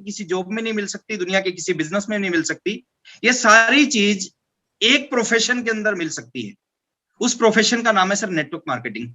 किसी जॉब में नहीं मिल सकती, दुनिया के किसी बिजनेस में नहीं मिल सकती। ये सारी चीज एक प्रोफेशन के अंदर मिल सकती है। उस प्रोफेशन का नाम है sir network marketing.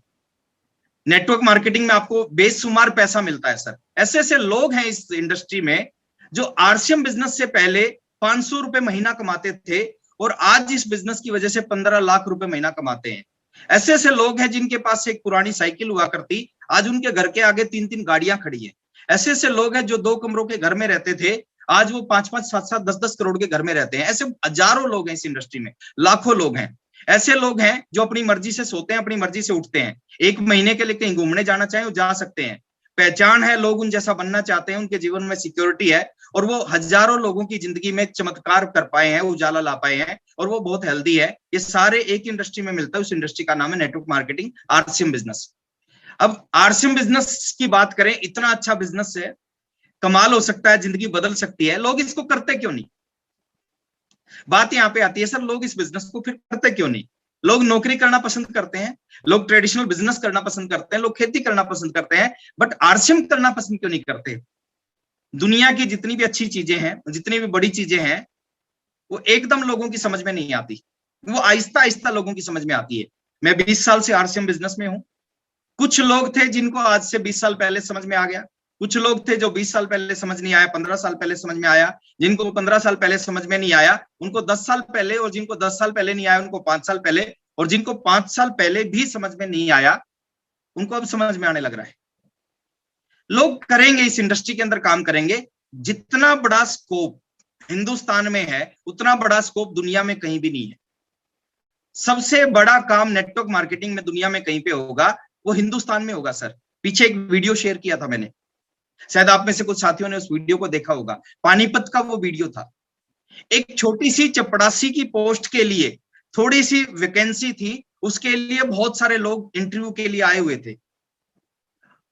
Network marketing में आपको बेशुमार पैसा मिलता है सर। ऐसे ऐसे लोग हैं इस इंडस्ट्री में जो आरसीएम बिजनेस से पहले 500 रुपए महीना कमाते थे और आज इस बिजनेस की वजह से 15 लाख रुपए महीना कमाते हैं। ऐसे ऐसे लोग हैं जिनके पास एक पुरानी साइकिल हुआ करती, आज उनके घर के आगे 3-3 गाड़ियां खड़ी है। ऐसे ऐसे लोग हैं जो 2 कमरों के घर में रहते थे, आज वो 5-5, 7-7, 10-10 करोड़ के घर में रहते हैं। ऐसे हजारों लोग हैं इस इंडस्ट्री में, लाखों लोग हैं। ऐसे लोग हैं जो अपनी मर्जी से सोते हैं, अपनी मर्जी से उठते हैं। एक महीने के लिए कहीं घूमने जाना चाहें वो जा सकते हैं। पहचान है, लोग उन जैसा बनना चाहते हैं, उनके जीवन में सिक्योरिटी है और वो हजारों लोगों की जिंदगी में चमत्कार कर पाए हैं, उजाला ला पाए हैं और वो बहुत हेल्दी है। ये सारे एक इंडस्ट्री में मिलता है, उस इंडस्ट्री का नाम है नेटवर्क मार्केटिंग, आरसीएम बिजनेस। अब आरसीएम बिजनेस की बात करें, इतना अच्छा बिजनेस है, कमाल हो सकता है, जिंदगी बदल सकती है, लोग इसको करते क्यों नहीं? बात यहां पे आती है सर, लोग इस बिजनेस को फिर करते क्यों नहीं? लोग नौकरी करना पसंद करते हैं, लोग ट्रेडिशनल बिजनेस करना पसंद करते हैं, लोग खेती करना पसंद करते हैं, बट आरसीएम करना पसंद क्यों नहीं करते? दुनिया की जितनी भी अच्छी चीजें हैं, जितनी भी बड़ी चीजें हैं, वो एकदम लोगों की समझ में नहीं आती, वो आहिस्ता आहिस्ता लोगों की समझ में आती है। मैं 20 साल से आरसीएम बिजनेस में हूं। कुछ लोग थे जिनको आज से 20 साल पहले समझ में आ गया, कुछ लोग थे जो 20 साल पहले समझ नहीं आया, 15 साल पहले समझ में आया, जिनको 15 साल पहले समझ में नहीं आया उनको 10 साल पहले, और जिनको 10 साल पहले नहीं आया उनको 5 साल पहले, और जिनको 5 साल पहले भी समझ में नहीं आया उनको अब समझ में आने लग रहा है। लोग करेंगे, इस इंडस्ट्री के अंदर काम करेंगे। जितना बड़ा स्कोप हिंदुस्तान में है उतना बड़ा स्कोप दुनिया में कहीं भी नहीं है। सबसे बड़ा काम नेटवर्क मार्केटिंग में दुनिया में कहीं पे होगा वो हिंदुस्तान में होगा सर। पीछे एक वीडियो शेयर किया था मैंने, शायद आप में से कुछ साथियों ने उस वीडियो को देखा होगा। पानीपत का वो वीडियो था। एक छोटी सी चपड़ासी की पोस्ट के लिए थोड़ी सी वैकेंसी थी, उसके लिए बहुत सारे लोग इंटरव्यू के लिए आए हुए थे।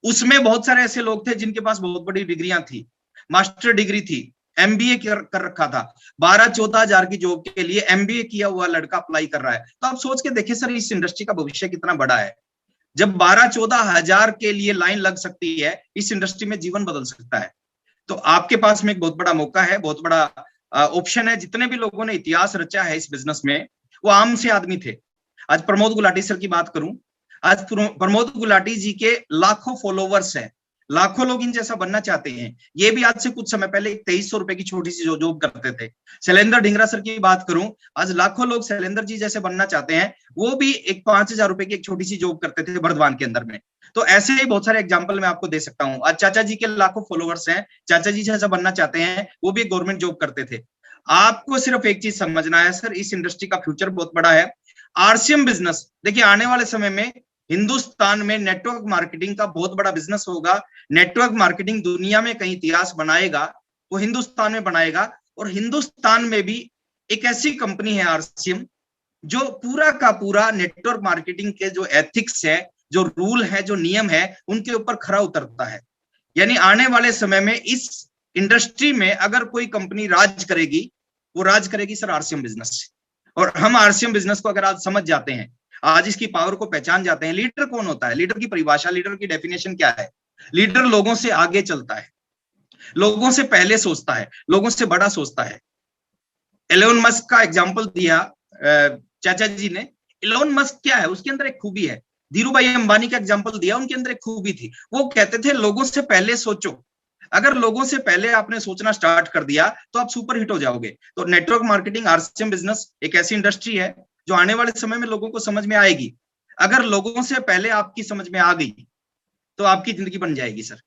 उसमें बहुत सारे ऐसे लोग थे जिनके पास बहुत बड़ी डिग्रियां थी, मास्टर डिग्री थी, एमबीए कर रखा था। 12-14 हजार की जॉब के लिए एमबीए किया हुआ लड़का अप्लाई कर रहा है। तो आप सोच के देखिए सर, इस इंडस्ट्री का भविष्य कितना बड़ा है। जब 12-14 हजार के लिए लाइन लग सकती है, इस इंडस्ट्री में जीवन बदल सकता है। तो आपके पास में एक बहुत बड़ा मौका है, बहुत बड़ा ऑप्शन है। जितने भी लोगों ने इतिहास रचा है इस बिजनेस में वो आम से आदमी थे। आज प्रमोद गुलाटी सर की बात करूं, आज प्रमोद गुलाटी जी के लाखों फॉलोवर्स हैं, लाखों लोग इन जैसा बनना चाहते हैं। ये भी आज से कुछ समय पहले 2300 रुपए की छोटी सी जॉब करते थे। शैलेंद्र ढींगरा सर की बात करूं, आज लाखों लोग शैलेंद्र जी जैसे बनना चाहते हैं। वो भी एक 5000 रुपए की एक छोटी सी जॉब करते थे बर्धमान के अंदर में। तो ऐसे ही बहुत सारे एग्जाम्पल मैं आपको दे सकता हूं। आज चाचा जी के लाखों फॉलोवर्स हैं, चाचा जी जैसा बनना चाहते हैं, वो भी गवर्नमेंट जॉब करते थे। आपको सिर्फ एक चीज समझना है सर, इस इंडस्ट्री का फ्यूचर बहुत बड़ा है। आरसीएम बिजनेस देखिए, आने वाले समय में हिंदुस्तान में नेटवर्क मार्केटिंग का बहुत बड़ा बिजनेस होगा। नेटवर्क मार्केटिंग दुनिया में कहीं इतिहास बनाएगा, वो हिंदुस्तान में बनाएगा। और हिंदुस्तान में भी एक ऐसी कंपनी है आरसीएम जो पूरा का पूरा नेटवर्क मार्केटिंग के जो एथिक्स है, जो रूल है, जो नियम है, उनके ऊपर खरा उतरता है। यानी आने वाले समय में इस इंडस्ट्री में अगर कोई कंपनी राज करेगी, वो राज करेगी सर आरसीएम बिजनेस से। और हम आरसीएम बिजनेस को अगर आज समझ जाते हैं, आज इसकी पावर को पहचान जाते हैं। लीडर कौन होता है, लीडर की परिभाषा, लीडर की डेफिनेशन क्या है? लीडर लोगों से आगे चलता है, लोगों से पहले सोचता है, लोगों से बड़ा सोचता है। एलोन मस्क का एग्जांपल दिया चाचा जी ने। एलोन मस्क क्या है, उसके अंदर एक खूबी है। धीरू भाई अंबानी का एग्जांपल दिया, उनके अंदर एक खूबी थी, वो कहते थे लोगों से पहले सोचो। अगर लोगों से पहले आपने सोचना स्टार्ट कर दिया तो आप सुपर हिट हो जाओगे। तो नेटवर्क मार्केटिंग, आरसीएम बिजनेस एक ऐसी इंडस्ट्री है जो आने वाले समय में लोगों को समझ में आएगी। अगर लोगों से पहले आपकी समझ में आ गई तो आपकी जिंदगी बन जाएगी सर।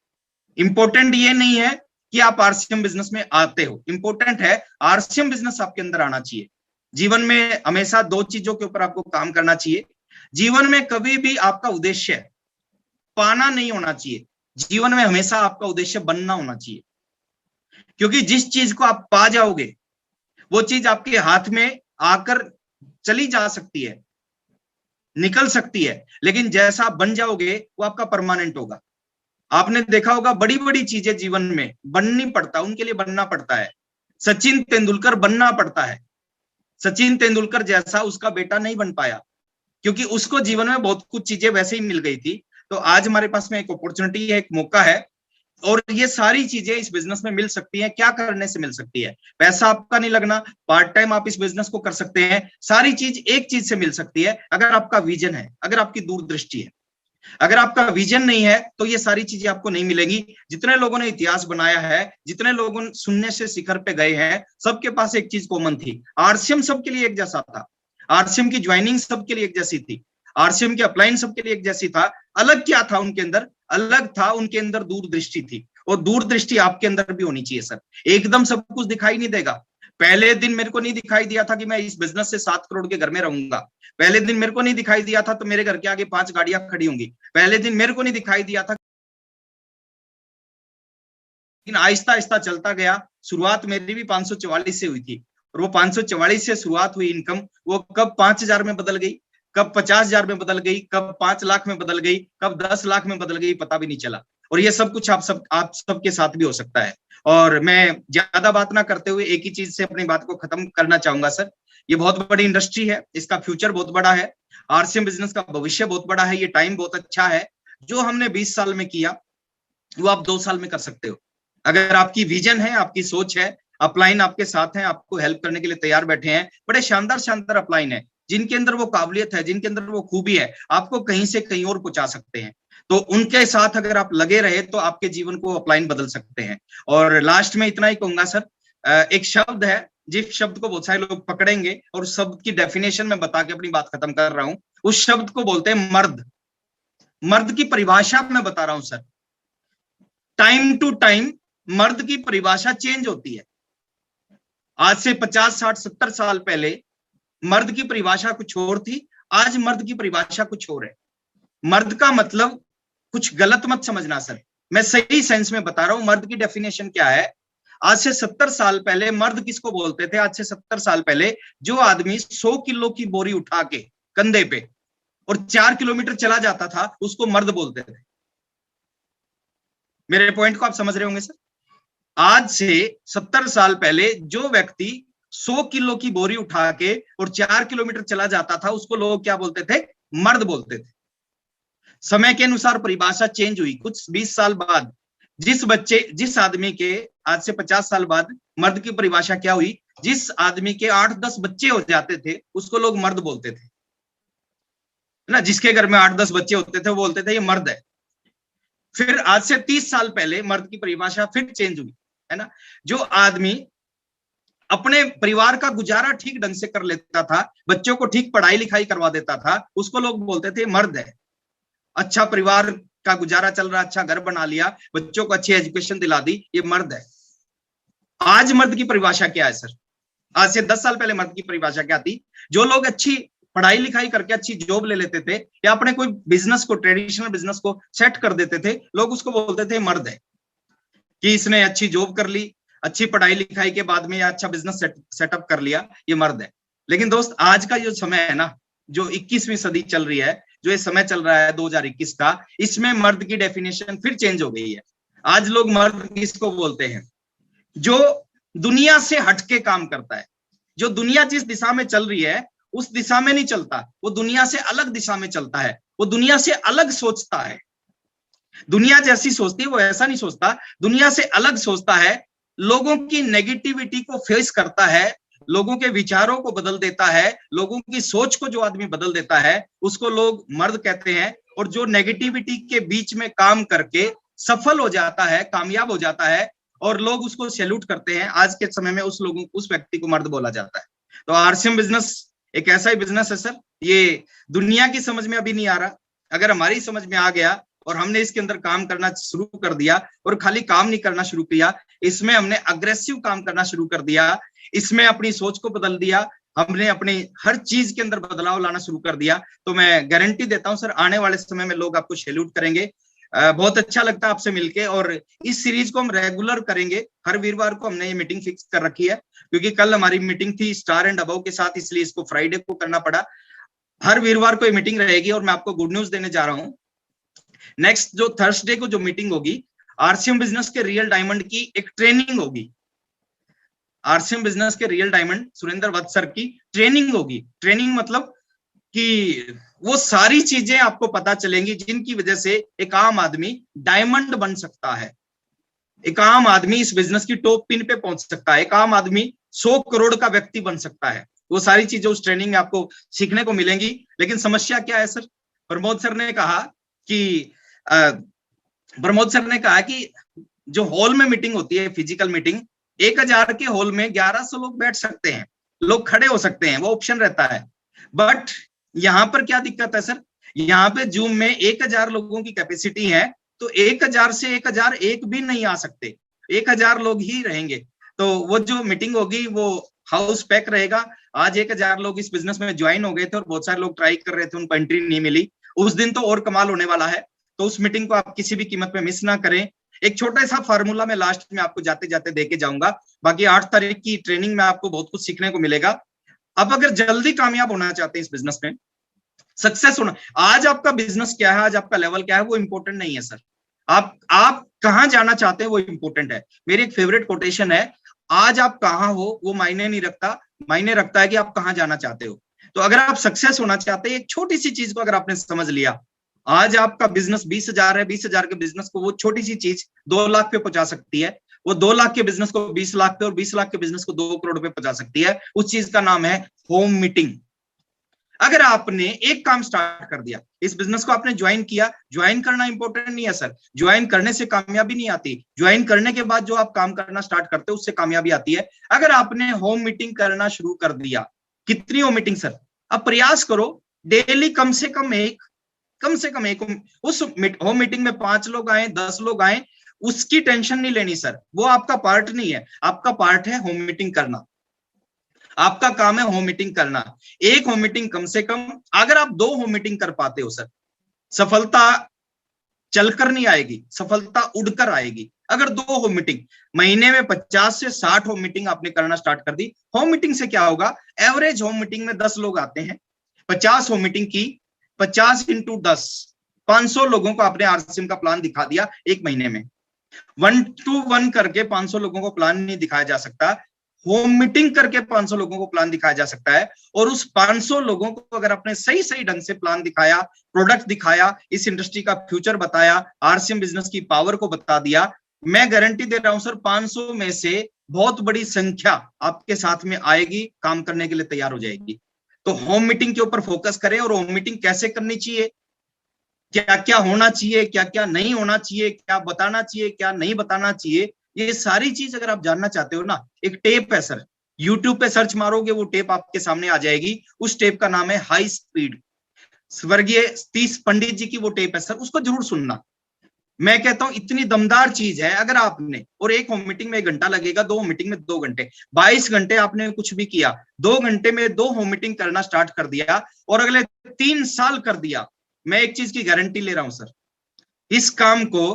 इंपॉर्टेंट ये नहीं है कि आप आरसीएम बिजनेस में आते हो, इंपॉर्टेंट है आरसीएम बिजनेस आपके अंदर आना चाहिए। जीवन में हमेशा 2 चीजों के ऊपर आपको काम करना चाहिए। जीवन में कभी भी आपका उद्देश्य पाना नहीं होना चाहिए, जीवन में हमेशा आपका उद्देश्य बनना होना चाहिए। क्योंकि जिस चीज को आप पा जाओगे वो चीज आपके हाथ में आकर चली जा सकती है, निकल सकती है, लेकिन जैसा बन जाओगे वो आपका परमानेंट होगा। आपने देखा होगा बड़ी बड़ी चीजें जीवन में बननी पड़ता है, उनके लिए बनना पड़ता है। सचिन तेंदुलकर बनना पड़ता है। सचिन तेंदुलकर जैसा उसका बेटा नहीं बन पाया क्योंकि उसको जीवन में बहुत कुछ चीजें वैसे ही मिल गई थी। तो आज हमारे पास में एक अपॉर्चुनिटी है, एक मौका है और ये सारी चीजें इस बिजनेस में मिल सकती हैं। क्या करने से मिल सकती है? पैसा आपका नहीं लगना, पार्ट टाइम आप इस बिजनेस को कर सकते हैं। सारी चीज एक चीज से मिल सकती है, अगर आपका विजन है, अगर आपकी दूरदृष्टि है। अगर आपका विजन नहीं है तो ये सारी चीजें आपको नहीं मिलेंगी। जितने लोगों ने इतिहास बनाया है, जितने लोगों ने शून्य से शिखर पे गए हैं, सबके पास एक चीज कॉमन थी। आरसीएम सबके लिए एक जैसा था, आरसीएम की ज्वाइनिंग सबके लिए एक जैसी थी, आरसीएम की अपलाइन सबके लिए एक जैसी था। अलग क्या था उनके अंदर? अलग था उनके अंदर दूरदृष्टि थी। और दूरदृष्टि आपके अंदर भी होनी चाहिए सर। एकदम सब कुछ दिखाई नहीं देगा। पहले दिन मेरे को नहीं दिखाई दिया था कि मैं इस बिजनेस से 7 करोड़ के घर में रहूंगा। पहले दिन मेरे को नहीं दिखाई दिया था तो मेरे घर के आगे 5 गाड़ियां खड़ी होंगी। पहले दिन मेरे को नहीं दिखाई दिया था, लेकिन आहिस्ता आहिस्ता चलता गया। शुरुआत मेरी भी 544 से हुई थी, और वो 544 से शुरुआत हुई इनकम, वो कब 5,000 में बदल गई, कब 50,000 में बदल गई, कब 5 लाख में बदल गई, कब 10 लाख में बदल गई, पता भी नहीं चला। और ये सब कुछ आप सबके साथ भी हो सकता है। और मैं ज्यादा बात ना करते हुए एक ही चीज से अपनी बात को खत्म करना चाहूंगा सर। ये बहुत बड़ी इंडस्ट्री है, इसका फ्यूचर बहुत बड़ा है, आरसीएम बिजनेस का भविष्य बहुत बड़ा है, ये टाइम बहुत अच्छा है। जो हमने 20 साल में किया वो आप 2 साल में कर सकते हो। अगर आपकी विजन है, आपकी सोच है, अपलाइन आपके साथ हैं, आपको हेल्प करने के लिए तैयार बैठे हैं, बड़े शानदार शानदार अपलाइन है, जिनके अंदर वो काबिलियत है, जिनके अंदर वो खूबी है, आपको कहीं से कहीं और पहुंचा सकते हैं। तो उनके साथ अगर आप लगे रहे तो आपके जीवन को अपलाइन बदल सकते हैं। और लास्ट में इतना ही कहूंगा सर, एक शब्द है जिस शब्द को बहुत सारे लोग पकड़ेंगे, और उस शब्द की डेफिनेशन में बता के अपनी बात खत्म कर रहा हूं। उस शब्द को बोलते हैं मर्द। मर्द की परिभाषा मैं बता रहा हूं सर। टाइम टू टाइम मर्द की परिभाषा चेंज होती है। आज से 50, 60, 70 साल पहले मर्द की परिभाषा कुछ और थी, आज मर्द की परिभाषा कुछ और है। मर्द का मतलब कुछ गलत मत समझना सर, मैं सही सेंस में बता रहा हूं। मर्द की डेफिनेशन क्या है? आज से 70 साल पहले मर्द किसको बोलते थे? आज से 70 साल पहले जो आदमी 100 किलो की बोरी उठा के कंधे पे और 4 किलोमीटर चला जाता था, उसको मर्द बोलते थे। मेरे पॉइंट को आप समझ रहे होंगे सर। आज से 70 साल पहले जो व्यक्ति 100 किलो की बोरी उठा के और 4 किलोमीटर चला जाता था, उसको लोग क्या बोलते थे? मर्द बोलते थे। समय के अनुसार परिभाषा चेंज हुई। कुछ 20 साल बाद जिस आदमी के, आज से 50 साल बाद मर्द की परिभाषा क्या हुई? जिस आदमी के 8-10 बच्चे हो जाते थे, उसको लोग मर्द बोलते थे ना। जिसके घर में 8-10 बच्चे होते थे वो बोलते थे ये मर्द है। फिर आज से 30 साल पहले मर्द की परिभाषा फिर चेंज हुई, है ना। जो आदमी अपने परिवार का गुजारा ठीक ढंग से कर लेता था, बच्चों को ठीक पढ़ाई लिखाई करवा देता था, उसको लोग बोलते थे मर्द है। अच्छा परिवार का गुजारा चल रहा, अच्छा घर बना लिया, बच्चों को अच्छी एजुकेशन दिला दी, ये मर्द है। आज मर्द की परिभाषा क्या है सर? आज से 10 साल पहले मर्द की परिभाषा क्या थी? जो लोग अच्छी पढ़ाई लिखाई करके अच्छी जॉब ले लेते थे, या अपने कोई बिजनेस को, ट्रेडिशनल बिजनेस को सेट कर देते थे, लोग उसको बोलते थे मर्द है। कि इसने अच्छी जॉब कर ली, अच्छी पढ़ाई लिखाई के बाद में या अच्छा बिजनेस सेटअप कर लिया, ये मर्द है। लेकिन दोस्त आज का जो समय है ना, जो 21वीं सदी चल रही है, जो ये समय चल रहा है 2021 का, इसमें मर्द की डेफिनेशन फिर चेंज हो गई है। आज लोग मर्द किसको बोलते हैं? जो दुनिया से हटके काम करता है, जो दुनिया जिस दिशा में चल रही है उस दिशा में नहीं चलता, वो दुनिया से अलग दिशा में चलता है, वो दुनिया से अलग सोचता है। दुनिया जैसी सोचती है वो ऐसा नहीं सोचता, दुनिया से अलग सोचता है, लोगों की नेगेटिविटी को फेस करता है, लोगों के विचारों को बदल देता है, लोगों की सोच को जो आदमी बदल देता है उसको लोग मर्द कहते हैं। और जो नेगेटिविटी के बीच में काम करके सफल हो जाता है, कामयाब हो जाता है, और लोग उसको सैल्यूट करते हैं, आज के समय में उस व्यक्ति को मर्द बोला जाता है। तो आरसीएम बिजनेस एक ऐसा ही बिजनेस है सर, ये दुनिया की समझ में अभी नहीं आ रहा। अगर हमारी समझ में आ गया और हमने इसके अंदर काम करना शुरू कर दिया, और खाली काम नहीं करना शुरू किया, इसमें हमने अग्रेसिव काम करना शुरू कर दिया, इसमें अपनी सोच को बदल दिया, हमने अपनी हर चीज के अंदर बदलाव लाना शुरू कर दिया, तो मैं गारंटी देता हूं सर, आने वाले समय में लोग आपको सैल्यूट करेंगे। बहुत अच्छा लगता है आपसे मिलके, और इस सीरीज को हम रेगुलर करेंगे। हर वीरवार को हमने ये मीटिंग फिक्स कर रखी है, क्योंकि कल हमारी मीटिंग थी स्टार एंड अबव के साथ, इसलिए इसको फ्राइडे को करना पड़ा। हर वीरवार को ये मीटिंग रहेगी, और मैं आपको गुड न्यूज देने जा रहा हूं। नेक्स्ट जो थर्सडे को जो मीटिंग होगी, आरसीएम बिजनेस के रियल डायमंड की एक ट्रेनिंग होगी। आरसीएम बिजनेस के रियल डायमंड सुरेंद्र वत्स सर की ट्रेनिंग होगी। ट्रेनिंग मतलब कि वो सारी चीजें आपको पता चलेंगी जिनकी वजह से एक आम आदमी डायमंड बन सकता है। एक आम आदमी इस बिजनेस की टॉप पिन पे पहुंच सकता है, एक आम आदमी 100 करोड़ का व्यक्ति बन सकता है। वो सारी चीजें उस ट्रेनिंग में आपको सीखने को मिलेंगी। लेकिन समस्या क्या है सर? प्रमोद सर ने कहा कि प्रमोद सर ने कहा कि जो हॉल में मीटिंग होती है, फिजिकल मीटिंग, 1000 के हॉल में 1100 लोग बैठ सकते हैं, लोग खड़े हो सकते हैं, वो ऑप्शन रहता है। बट यहाँ पर क्या दिक्कत है सर? यहाँ पे जूम में 1000 लोगों की कैपेसिटी है, तो 1000 से 1001 भी नहीं आ सकते, 1000 लोग ही रहेंगे। तो वो जो मीटिंग होगी वो हाउस पैक रहेगा। आज 1000 लोग इस बिजनेस में ज्वाइन हो गए थे और बहुत सारे लोग ट्राई कर रहे थे, उनको एंट्री नहीं मिली। उस दिन तो और कमाल होने वाला है, तो उस मीटिंग को आप किसी भी कीमत में मिस ना करें। एक छोटा सा फार्मूला मैं लास्ट में आपको जाते जाते देके जाऊंगा। बाकी 8 तारीख की ट्रेनिंग में आपको बहुत कुछ सीखने को मिलेगा। अब अगर जल्दी कामयाब होना चाहते हैं इस बिजनेस में, सक्सेस होना, आज आपका बिजनेस क्या है, आज आपका लेवल क्या है, वो इंपॉर्टेंट नहीं है सर। आप कहां जाना चाहते हैं वो इंपॉर्टेंट है। मेरी एक फेवरेट कोटेशन है, आज आप कहां हो वो मायने नहीं रखता, मायने रखता है कि आप कहां जाना चाहते हो। तो अगर आप सक्सेस होना चाहते हैं, एक छोटी सी चीज को अगर आपने समझ लिया, आज आपका बिजनेस 20,000 है, 20,000 के बिजनेस को वो छोटी सी चीज 2 लाख पे पहुंचा सकती है, वो 2 लाख के बिजनेस को 20 लाख पे और 20 लाख के बिजनेस को 2 करोड़ पे पहुंचा सकती है। उस चीज का नाम है होम मीटिंग। अगर आपने एक काम स्टार्ट कर दिया, इस बिजनेस को आपने ज्वाइन किया, ज्वाइन करना इंपॉर्टेंट नहीं है सर, ज्वाइन करने से कामयाबी नहीं आती, ज्वाइन करने के बाद जो आप काम करना स्टार्ट करते हो उससे कामयाबी आती है। अगर आपने होम मीटिंग करना शुरू कर दिया, कितनी होम मीटिंग सर? अब प्रयास करो डेली कम से कम एक उस होम मीटिंग में 5 लोग आए, 10 लोग आए, उसकी टेंशन नहीं लेनी सर, वो आपका पार्ट नहीं है। आपका पार्ट है होम मीटिंग करना, आपका काम है होम मीटिंग करना। एक होम मीटिंग कम से कम, अगर आप 2 होम मीटिंग कर पाते हो सर, सफलता चलकर नहीं आएगी, सफलता उड़कर आएगी। अगर 2 होम मीटिंग, महीने में 50 से 60 होम मीटिंग आपने करना स्टार्ट कर दी, होम मीटिंग से क्या होगा? एवरेज होम मीटिंग में 10 लोग आते हैं, 50 होम मीटिंग की, 50 इंटू 10, 500 लोगों को आपने आरसीएम का प्लान दिखा दिया एक महीने में। 1 to 1 करके 500 लोगों को प्लान नहीं दिखाया जा सकता, होम मीटिंग करके 500 लोगों को प्लान दिखाया जा सकता है। और उस 500 लोगों को अगर आपने सही सही ढंग से प्लान दिखाया, प्रोडक्ट दिखाया, इस इंडस्ट्री का फ्यूचर बताया, आरसीएम बिजनेस की पावर को बता दिया, मैं गारंटी दे रहा हूं सर, 500 में से बहुत बड़ी संख्या आपके साथ में आएगी, काम करने के लिए तैयार हो जाएगी। तो होम मीटिंग के ऊपर फोकस करें। और होम मीटिंग कैसे करनी चाहिए, क्या क्या होना चाहिए, क्या क्या नहीं होना चाहिए, क्या बताना चाहिए, क्या नहीं बताना चाहिए, ये सारी चीज अगर आप जानना चाहते हो ना, एक टेप है सर, यूट्यूब पे सर्च मारोगे वो टेप आपके सामने आ जाएगी। उस टेप का नाम है हाई स्पीड, स्वर्गीय सतीश पंडित जी की वो टेप है सर, उसको जरूर सुनना। मैं कहता हूं इतनी दमदार चीज है। अगर आपने, और एक होम मीटिंग में 1 घंटा लगेगा, 2 होम मीटिंग में 2 घंटे, 22 घंटे आपने कुछ भी किया, 2 घंटे में 2 होम मीटिंग करना स्टार्ट कर दिया और अगले 3 साल कर दिया, मैं एक चीज की गारंटी ले रहा हूं सर, इस काम को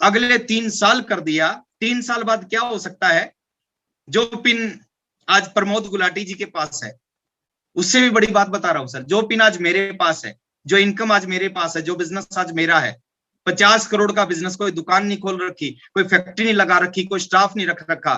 अगले 3 साल कर दिया, 3 साल बाद क्या हो सकता है? जो पिन आज प्रमोद गुलाटी जी के पास है, उससे भी बड़ी बात बता रहा हूं सर, जो पिन आज मेरे पास है, जो इनकम आज मेरे पास है, जो बिजनेस आज मेरा है, 50 करोड़ का बिजनेस, कोई दुकान नहीं खोल रखी, कोई फैक्ट्री नहीं लगा रखी, कोई स्टाफ नहीं रख रखा,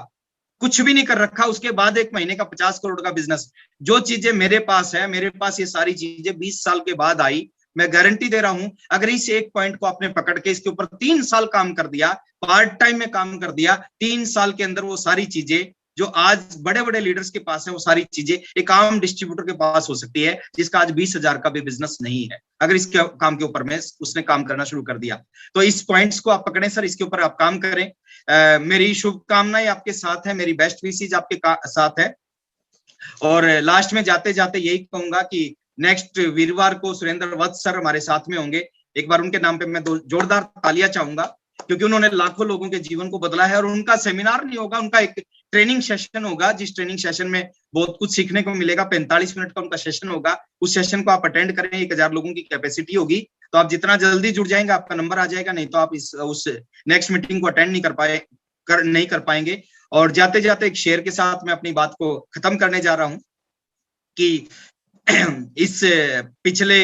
कुछ भी नहीं कर रखा, उसके बाद 1 महीने का 50 करोड़ का बिजनेस, जो चीजें मेरे पास है, मेरे पास ये सारी चीजें 20 साल के बाद आई। मैं गारंटी दे रहा हूं, अगर इस एक पॉइंट को आपने पकड़ के इसके ऊपर 3 साल काम कर दिया, पार्ट टाइम में काम कर दिया, 3 साल के अंदर वो सारी चीजें जो आज बड़े बड़े लीडर्स के पास है, वो सारी चीजें एक आम डिस्ट्रीब्यूटर के पास हो सकती है, जिसका आज 20,000 का भी बिजनेस नहीं है, अगर इसके काम के ऊपर में उसने काम करना शुरू कर दिया। तो इस पॉइंट्स को आप पकड़ें सर, इसके ऊपर आप काम करें। मेरी शुभकामनाएं आपके साथ है, मेरी बेस्ट विशेज आपके साथ है। और लास्ट में जाते जाते यही कहूंगा कि नेक्स्ट वीरवार को सुरेंद्र वत्स सर हमारे साथ में होंगे। एक बार उनके नाम पे मैं जोरदार तालियां चाहूंगा, क्योंकि उन्होंने लाखों लोगों के जीवन को बदला है। और उनका सेमिनार नहीं होगा, उनका एक ट्रेनिंग सेशन होगा, जिस ट्रेनिंग सेशन में बहुत कुछ सीखने को मिलेगा। 45 मिनट का उनका सेशन होगा, उस सेशन को आप अटेंड करें। 1000 लोगों की कैपेसिटी होगी, तो आप जितना जल्दी जुड़ जाएंगे आपका नंबर आ जाएगा, नहीं तो आप उस नेक्स्ट मीटिंग को अटेंड नहीं कर पाएंगे। और जाते जाते एक शेयर के साथ मैं अपनी बात को खत्म करने जा रहा हूं कि इस पिछले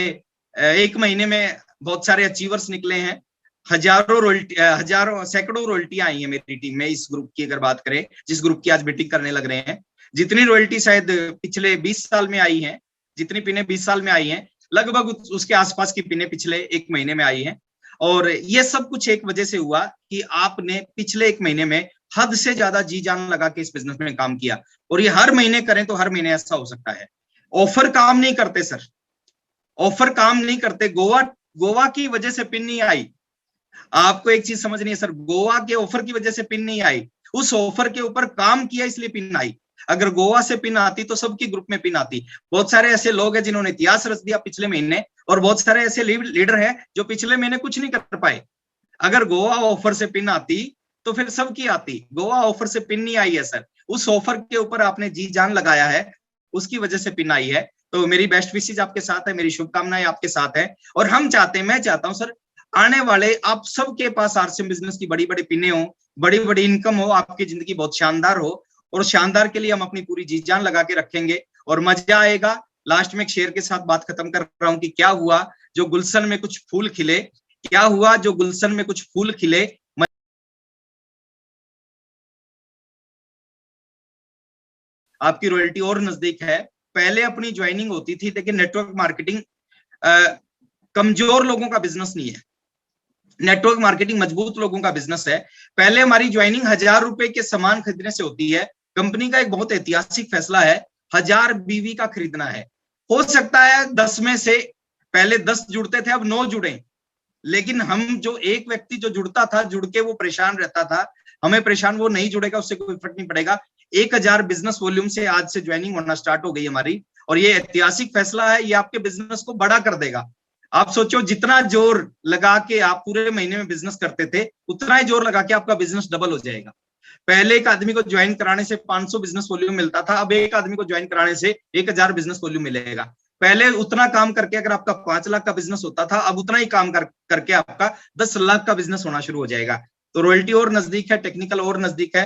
1 महीने में बहुत सारे अचीवर्स निकले हैं, हजारों सैकड़ों रॉयल्टियां आई हैं मेरी टीम में। इस ग्रुप की अगर बात करें, जिस ग्रुप की आज मीटिंग करने लग रहे हैं, जितनी रॉयल्टी शायद पिछले 20 साल में आई हैं, जितनी पिने 20 साल में आई हैं, लगभग उसके आसपास की पिने पिछले 1 महीने में आई हैं। और ये सब कुछ एक वजह से हुआ कि आपने पिछले एक महीने में हद से ज्यादा जी जान लगा के इस बिजनेस में काम किया, और ये हर महीने करें तो हर महीने ऐसा हो सकता है। ऑफर काम नहीं करते सर, ऑफर काम नहीं करते। गोवा गोवा की वजह से पिन नहीं आई। आपको एक चीज समझनी है सर, गोवा के ऑफर की वजह से पिन नहीं आई, उस ऑफर के ऊपर काम किया इसलिए पिन आई। अगर गोवा से पिन आती तो सबकी ग्रुप में पिन आती। बहुत सारे ऐसे लोग हैं जिन्होंने इतिहास रच दिया पिछले महीने, और बहुत सारे ऐसे लीडर हैं जो पिछले महीने कुछ नहीं कर पाए। अगर गोवा ऑफर से पिन आती तो फिर सबकी आती। गोवा ऑफर से पिन नहीं आई है सर, उस ऑफर के ऊपर आपने जी जान लगाया है, उसकी वजह से पिन आई है। तो मेरी बेस्ट विशेज आपके साथ है, मेरी शुभकामनाएं आपके साथ है। और हम चाहते हैं, मैं चाहता हूं सर, आने वाले आप सबके पास आरसीएम बिजनेस की बड़ी बड़ी पिने हो, बड़ी बड़ी इनकम हो, आपकी जिंदगी बहुत शानदार हो। और शानदार के लिए हम अपनी पूरी जी जान लगा के रखेंगे और मजा आएगा। लास्ट में एक शेर के साथ बात खत्म कर रहा हूं कि क्या हुआ जो गुलशन में कुछ फूल खिले, क्या हुआ जो गुलशन में कुछ फूल खिले। आपकी रॉयल्टी और नजदीक है। पहले अपनी ज्वाइनिंग होती थी, लेकिन नेटवर्क मार्केटिंग कमजोर लोगों का बिजनेस नहीं है, नेटवर्क मार्केटिंग मजबूत लोगों का बिजनेस है। पहले हमारी ज्वाइनिंग 1000 रुपए के सामान खरीदने से होती है। कंपनी का एक बहुत ऐतिहासिक फैसला है, 1000 बीवी का खरीदना है। हो सकता है 10 में से पहले 10 जुड़ते थे, अब 9 जुड़े, लेकिन हम जो एक व्यक्ति जो जुड़ता था, जुड़ के वो परेशान रहता था, हमें परेशान, वो नहीं जुड़ेगा, उससे कोई फर्क नहीं पड़ेगा। 1000 बिजनेस वॉल्यूम से आज से ज्वाइनिंग होना स्टार्ट हो गई हमारी, और ये ऐतिहासिक फैसला है, ये आपके बिजनेस को बड़ा कर देगा। आप सोचो, जितना जोर लगा के आप पूरे महीने में बिजनेस करते थे, उतना ही जोर लगा के आपका बिजनेस डबल हो जाएगा। पहले एक आदमी को ज्वाइन कराने से 500 बिजनेस वॉल्यूम मिलता था, अब एक आदमी को ज्वाइन कराने से 1000 बिजनेस वॉल्यूम मिलेगा। पहले उतना काम करके अगर आपका 5 लाख का बिजनेस होता था, अब उतना ही काम करके आपका 10 लाख का बिजनेस होना शुरू हो जाएगा। तो रॉयल्टी और नजदीक है, टेक्निकल और नजदीक है।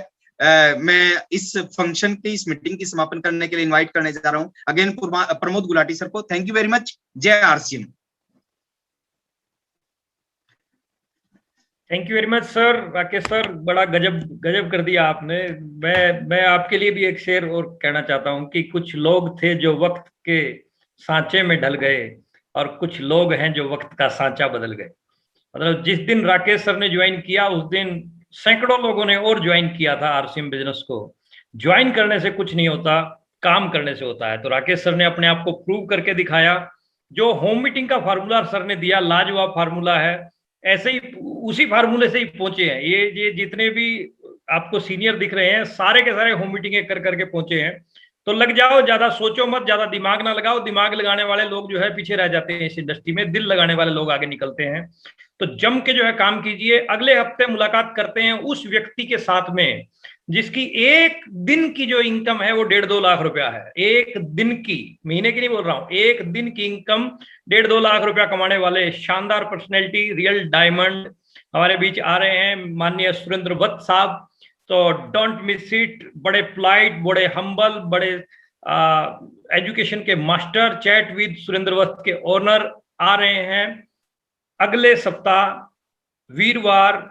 मैं इस फंक्शन की, इस मीटिंग की समापन करने के लिए इन्वाइट करने जा रहा हूं अगेन प्रमोद गुलाटी सर को। Thank you very much. जय RCM. Thank you very much sir. Rakesh sir, बड़ा गजब गजब कर दिया आपने। मैं आपके लिए भी एक शेर और कहना चाहता हूं कि कुछ लोग थे जो वक्त के सांचे में ढल गए, और कुछ लोग हैं जो वक्त का सांचा बदल गए। मतलब जिस दिन राकेश सर ने ज्वाइन किया, उस दिन सैकड़ों लोगों ने और ज्वाइन किया था आरसीएम बिजनेस को। ज्वाइन करने से कुछ नहीं होता, काम करने से होता है। तो राकेश सर ने अपने आप को प्रूव करके दिखाया। जो होम मीटिंग का फार्मूला सर ने दिया, लाजवाब फार्मूला है। ऐसे ही उसी फार्मूले से ही पहुंचे हैं ये जितने भी आपको सीनियर दिख रहे हैं, सारे के सारे होम मीटिंग कर करके पहुंचे हैं। तो लग जाओ, ज्यादा सोचो मत, ज्यादा दिमाग ना लगाओ। दिमाग लगाने वाले लोग जो है पीछे रह जाते हैं इस इंडस्ट्री में, दिल लगाने वाले लोग आगे निकलते हैं। तो जम के जो है काम कीजिए। अगले हफ्ते मुलाकात करते हैं उस व्यक्ति के साथ में जिसकी एक दिन की जो इनकम है वो 1.5-2 लाख रुपया है। एक दिन की, महीने की नहीं बोल रहा हूं, एक दिन की इनकम 1.5-2 लाख रुपया कमाने वाले शानदार पर्सनैलिटी, रियल डायमंड हमारे बीच आ रहे हैं, माननीय सुरेंद्र वत्स साहब। तो डोंट मिस इट। बड़े पोलाइट, बड़े हम्बल, बड़े एजुकेशन के मास्टर, चैट विद सुरेंद्र वत्स के ओनर आ रहे हैं अगले सप्ताह वीरवार।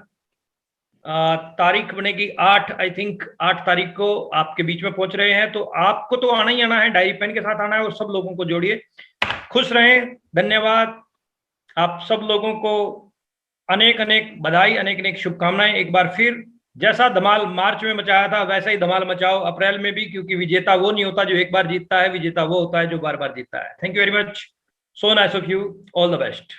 तारीख बनेगी 8, आई थिंक 8 तारीख को आपके बीच में पहुंच रहे हैं। तो आपको तो आना ही आना है, डायरी पेन के साथ आना है और सब लोगों को जोड़िए। खुश रहें। धन्यवाद आप सब लोगों को। अनेक अनेक बधाई, अनेक अनेक शुभकामनाएं। एक बार फिर जैसा धमाल मार्च में मचाया था वैसा ही धमाल मचाओ अप्रैल में भी, क्योंकि विजेता वो नहीं होता जो एक बार जीतता है, विजेता वो होता है जो बार बार जीतता है। Thank you very much. So nice of you. All the best.